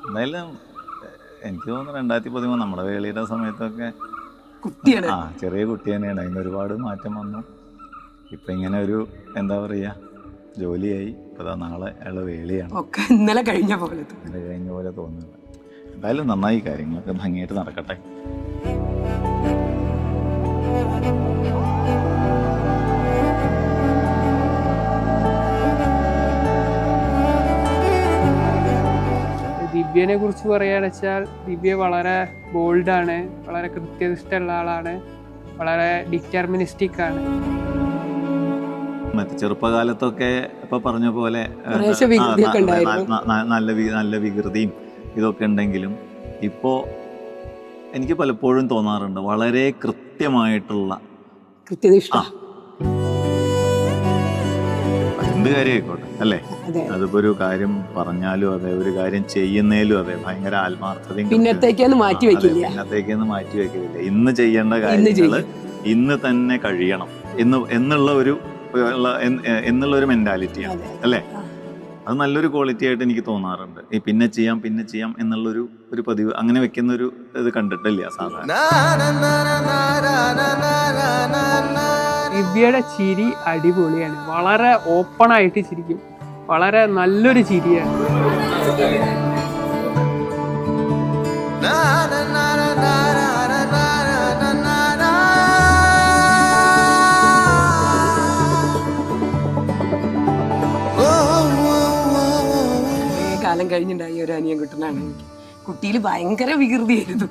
എന്തായാലും എനിക്ക് തോന്നുന്നു 2013 നമ്മുടെ വേളിയുടെ സമയത്തൊക്കെ ചെറിയ കുട്ടി തന്നെയാണ്. അതിന് ഒരുപാട് മാറ്റം വന്നു. ഇപ്പം ഇങ്ങനെ ഒരു എന്താ പറയുക ജോലിയായി. ഇപ്പോൾ നാളെ അയാൾ വേളിയാണ്. ഇന്നലെ കഴിഞ്ഞ പോലെ തോന്നുന്നുണ്ട്. എന്തായാലും നന്നായി, കാര്യങ്ങളൊക്കെ ഭംഗിയായിട്ട് നടക്കട്ടെ. ദിവ്യനെ കുറിച്ച് പറയുകയാണെന്ന് വെച്ചാൽ ദിവ്യ വളരെ ബോൾഡാണ്, വളരെ കൃത്യനിഷ്ഠയുള്ള ആളാണ്, വളരെ ഡിറ്റർമിനിസ്റ്റിക് ആണ്. മറ്റേ ചെറുപ്പകാലത്തൊക്കെ ഇപ്പൊ പറഞ്ഞ പോലെ നല്ല വികൃതിയും ഇതൊക്കെ ഉണ്ടെങ്കിലും ഇപ്പോൾ എനിക്ക് പലപ്പോഴും തോന്നാറുണ്ട് വളരെ കൃത്യമായിട്ടുള്ള എന്ത് കാര്യം ആയിക്കോട്ടെ അല്ലേ, അതിപ്പോ ഒരു കാര്യം പറഞ്ഞാലും അതെ, ഒരു കാര്യം ചെയ്യുന്നതിലും അതെ, ഭയങ്കര ആത്മാർത്ഥതയും പിന്നത്തേക്കൊന്നും മാറ്റി വെക്കില്ല. ഇന്ന് ചെയ്യേണ്ട കാര്യങ്ങള് ഇന്ന് തന്നെ കഴിയണം എന്നുള്ള ഒരു മെന്റാലിറ്റിയാണ് അല്ലേ. അത് നല്ലൊരു ക്വാളിറ്റി ആയിട്ട് എനിക്ക് തോന്നാറുണ്ട്. ഈ പിന്നെ ചെയ്യാം എന്നുള്ളൊരു പതിവ് അങ്ങനെ വെക്കുന്ന ഒരു ഇത് കണ്ടിട്ടില്ല സാധാരണ. ദിവ്യയുടെ ചിരി അടിപൊളിയാണ്, വളരെ ഓപ്പണായിട്ട് ചിരിക്കും, വളരെ നല്ലൊരു ചിരിയാണ്. കാലം കഴിഞ്ഞിട്ടുണ്ടായി ഒരു അനിയൻ കുട്ടനാണ്. കുട്ടിയിൽ ഭയങ്കര വികൃതിയായിരുന്നു.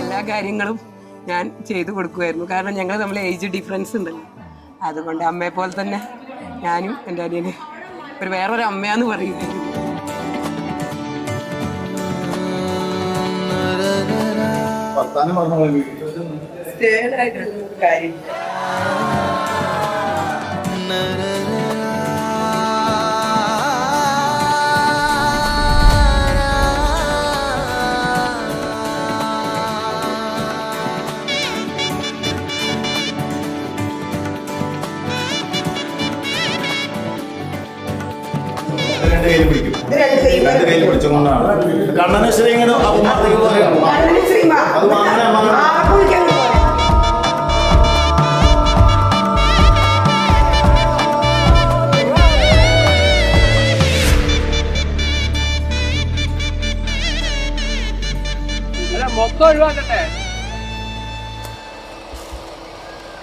എല്ലാ കാര്യങ്ങളും ഞാൻ ചെയ്തു കൊടുക്കുമായിരുന്നു. കാരണം ഞങ്ങൾ തമ്മിൽ ഏജ് ഡിഫറൻസ് ഉണ്ടല്ലോ. അതുകൊണ്ട് അമ്മയെ പോലെ തന്നെ ഞാനും എൻ്റെ അനിയന് വേറൊരു അമ്മയാന്ന് പറയുന്നത്. കാര്യം കണ്ണന് ശ്രീ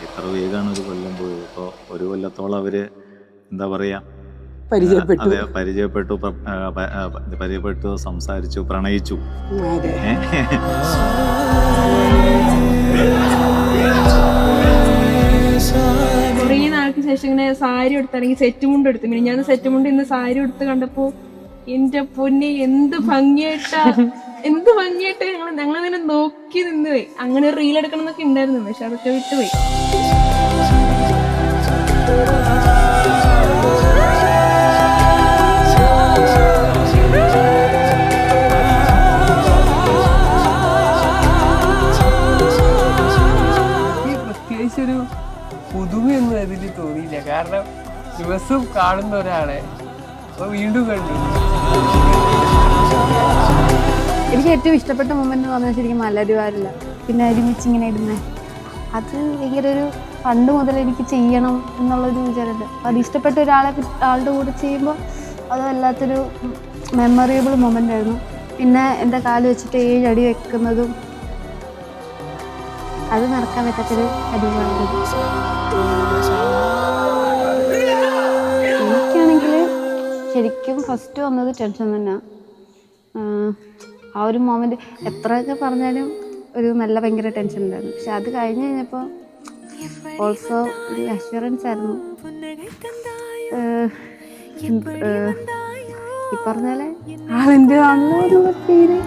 എത്ര വേഗമാണ് ഒരു കൊല്ലം പോയത്. ഇപ്പോൾ ഒരു കൊല്ലത്തോളം അവര് എന്താ പറയാ പരിചയപ്പെട്ടു, സംസാരിച്ചു, പ്രണയിച്ചു. കുറേ നാൾക്ക് ശേഷം ഇങ്ങനെ സാരി എടുത്തിറങ്ങി സെറ്റ് മുണ്ട് എടുത്തു. പിന്നെ ഞാൻ സെറ്റ് മുണ്ട് ഇന്ന് സാരി എടുത്ത് കണ്ടപ്പോ എന്റെ പൊന്നെ എന്ത് ഭംഗിയായിട്ടാ ഞങ്ങളിങ്ങനെ നോക്കി നിന്ന് പോയി. അങ്ങനെ ഒരു റീൽ എടുക്കണം എന്നൊക്കെ ഉണ്ടായിരുന്നു, പക്ഷെ അതൊക്കെ വിട്ടുപോയി. പ്രത്യേകിച്ചൊരു പുതുമയൊന്നും അതിൽ തോന്നിയില്ല. കാരണം ദിവസവും കാണുന്ന ഒരാളെ വീണ്ടും കണ്ടു. എനിക്ക് ഏറ്റവും ഇഷ്ടപ്പെട്ട മൊമെന്റ് എന്ന് പറഞ്ഞാൽ ശരിക്കും മലരുവാരില്ല, പിന്നെ ഒരുമിച്ച് ഇങ്ങനെ ഇടുന്നത്. അത് ഭയങ്കര ഒരു പണ്ട് മുതൽ എനിക്ക് ചെയ്യണം എന്നുള്ളൊരു വിചാരമുണ്ട്. അത് ഇഷ്ടപ്പെട്ട ആളുടെ കൂടെ ചെയ്യുമ്പോൾ അത് വല്ലാത്തൊരു മെമ്മറബിൾ മൊമെന്റ് ആയിരുന്നു. പിന്നെ എൻ്റെ കാല് വെച്ചിട്ട് 7 അടി വെക്കുന്നതും അത് മറക്കാൻ പറ്റാത്തൊരു അനുഭവമാണ്. എനിക്കാണെങ്കിൽ ശരിക്കും ഫസ്റ്റ് വന്നത് ടെൻഷൻ തന്നെയാണ്. ആ ഒരു മൊമെന്റ് എത്രയൊക്കെ പറഞ്ഞാലും ഒരു നല്ല ഭയങ്കര ടെൻഷൻ ഉണ്ടായിരുന്നു. പക്ഷെ അത് കഴിഞ്ഞ് കഴിഞ്ഞപ്പോൾ ഓൾസോ ഒരു അഷ്വറൻസ് ആയിരുന്നു. ഈ പറഞ്ഞാല് ആളിൻ്റെ ആണല്ലോ എന്നുള്ള പേര്.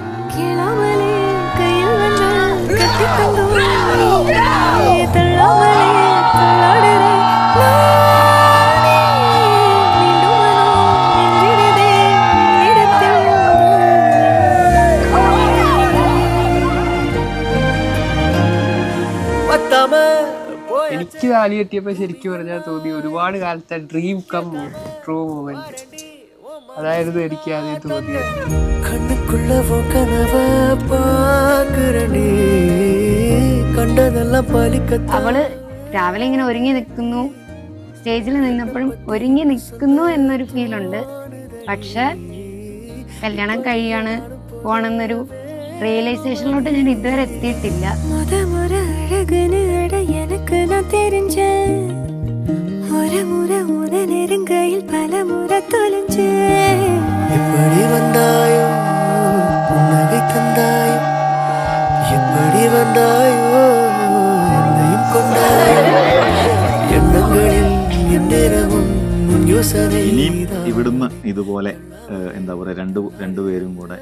എനിക്ക് താലി കെട്ടിയപ്പോൾ ശരിക്കും പറഞ്ഞാൽ തോന്നി ഒരുപാട് കാലത്തെ ഡ്രീം കം ട്രൂ മൊമെന്റ്. അതായിരുന്നു എനിക്ക് ആദ്യം തോന്നിയത്. അവള് രാവിലെ ഇങ്ങനെ ഒരുങ്ങി നിൽക്കുന്നു, സ്റ്റേജിൽ നിന്നപ്പോഴും ഒരുങ്ങി നിൽക്കുന്നു എന്നൊരു ഫീലുണ്ട്. പക്ഷെ കല്യാണം കഴിയാണ് പോണെന്നൊരു റിയലൈസേഷനിലോട്ട് ഞാൻ ഇതുവരെ എത്തിയിട്ടില്ല. ഇനിയും ഇവിടുന്ന് ഇതുപോലെ എന്താ പറയാ രണ്ടുപേരും കൂടെ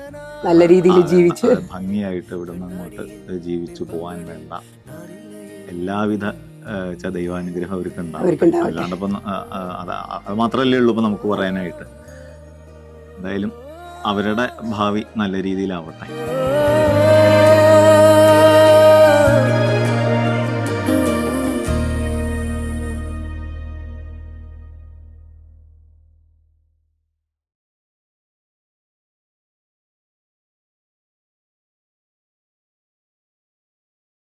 നല്ല രീതിയിൽ ജീവിച്ച് ഭംഗിയായിട്ട് ഇവിടുന്ന് അങ്ങോട്ട് ജീവിച്ചു പോകാൻ വേണ്ട എല്ലാവിധ ദൈവാനുഗ്രഹം അവർക്ക് ഉണ്ടാവും. അല്ലാണ്ട് ഇപ്പം അത് മാത്രമല്ലേ ഉള്ളൂ ഇപ്പം നമുക്ക് പറയാനായിട്ട്. എന്തായാലും അവരുടെ ഭാവി നല്ല രീതിയിലാവട്ടെ.